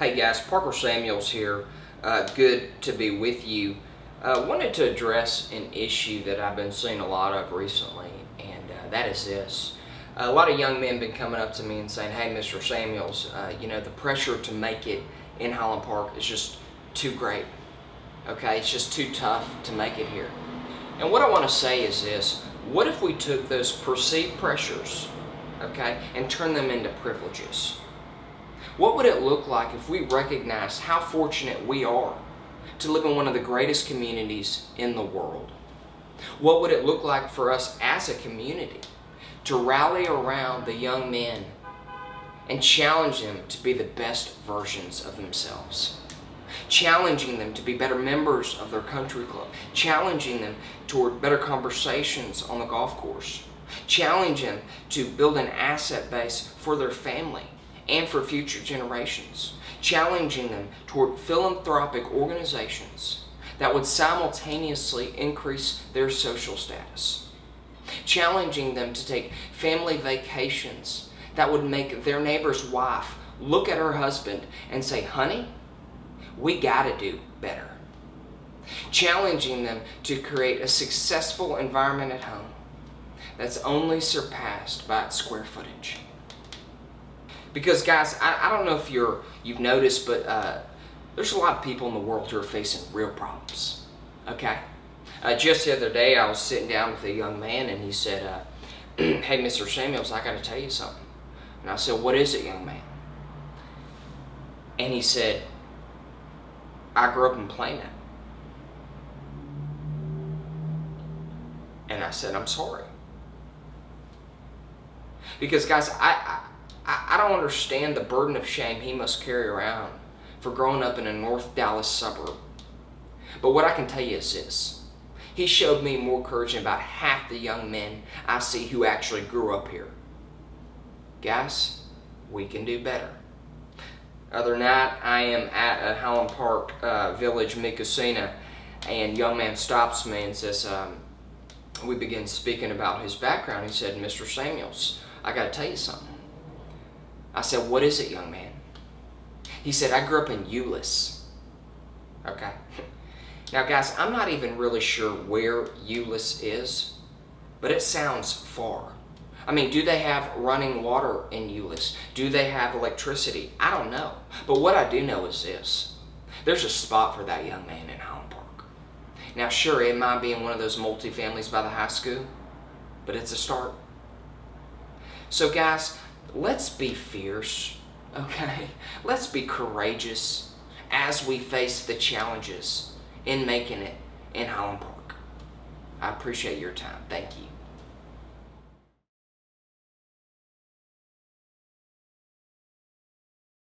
Hey guys, Parker Samuels here. Good to be with you. Wanted to address an issue that I've been seeing a lot of recently, and that is this. A lot of young men been coming up to me and saying, "Hey, Mr. Samuels, the pressure to make it in Highland Park is just too great. Okay, it's just too tough to make it here." And what I want to say is this: what if we took those perceived pressures, okay, and turned them into privileges? What would it look like if we recognized how fortunate we are to live in one of the greatest communities in the world? What would it look like for us as a community to rally around the young men and challenge them to be the best versions of themselves? Challenging them to be better members of their country club, challenging them toward better conversations on the golf course, challenging them to build an asset base for their family and for future generations, challenging them toward philanthropic organizations that would simultaneously increase their social status, challenging them to take family vacations that would make their neighbor's wife look at her husband and say, "Honey, we gotta do better," challenging them to create a successful environment at home that's only surpassed by its square footage. Because guys, I don't know if you've noticed, but there's a lot of people in the world who are facing real problems, okay? Just the other day, I was sitting down with a young man, and he said, "Hey, Mr. Samuels, I got to tell you something." And I said, "What is it, young man?" And he said, "I grew up in Plano." And I said, "I'm sorry." Because guys, I don't understand the burden of shame he must carry around for growing up in a North Dallas suburb. But what I can tell you is this: he showed me more courage than about half the young men I see who actually grew up here. Guys, we can do better. Other night, I am at a Highland Park Village, Mikosina, and a young man stops me and says, we begin speaking about his background. He said, "Mr. Samuels, I got to tell you something." I said, "What is it, young man?" He said, "I grew up in Euless." Okay. Now, guys, I'm not even really sure where Euless is, but it sounds far. I mean, do they have running water in Euless? Do they have electricity? I don't know. But what I do know is this: there's a spot for that young man in Highland Park. Now, sure, it might be in one of those multi-families by the high school, but it's a start. So, guys, let's be fierce, okay? Let's be courageous as we face the challenges in making it in Highland Park. I appreciate your time. Thank you.